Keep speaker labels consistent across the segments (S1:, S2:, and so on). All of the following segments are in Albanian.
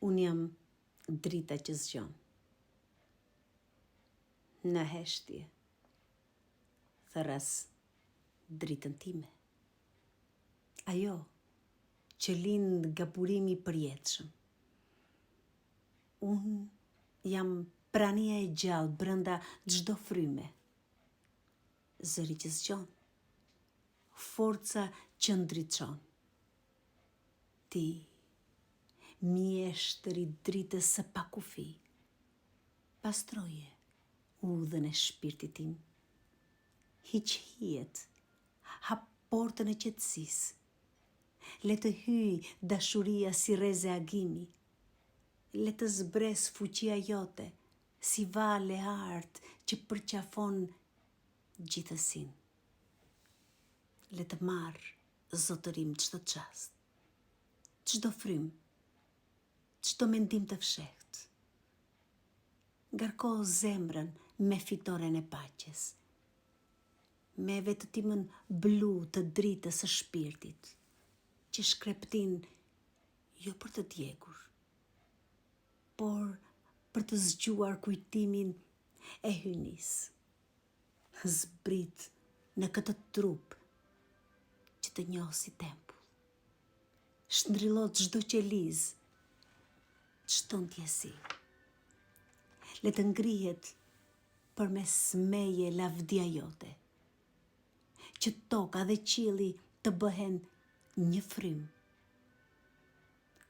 S1: Unë jam drita që zgjon. Në heshtje, thëras dritën time. Ajo që lind nga burimi i përjetshëm. Unë jam prania e gjallë brenda çdo fryme. Zëri që zgjon. Forca që ndriçon. Ti, mjeshtër i dritës së pakufi, pastroje udhën e shpirtit tim. Hiq hijet, hap portën e qetësisë. Le të hyj dashuria si rreze agimi. Le të zbres fuqia jote si vale artë që përqafon gjithësin. Le të marrë zotërim çdo çast, çdo frym, çdo mendim të fshehtë. Ngarko zemrën me fitoren e paqes, me vetëtimën blu të dritës së shpirtit, që shkreptin jo për të djegur, por për të zgjuar kujtimin e hynis. Zbrit në këtë trup që të njoh si tempull. Shndrillot çdo qeliz, çdo ndjesi. Le të ngrihet përmes meje lavdia jote, që toka dhe qielli të bëhen një frym.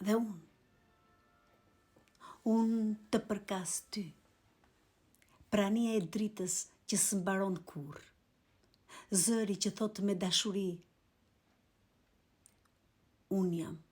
S1: Dhe unë të përkas ty, prania e dritës që s'mbaron kurrë, zëri që thot me dashuri, unë jam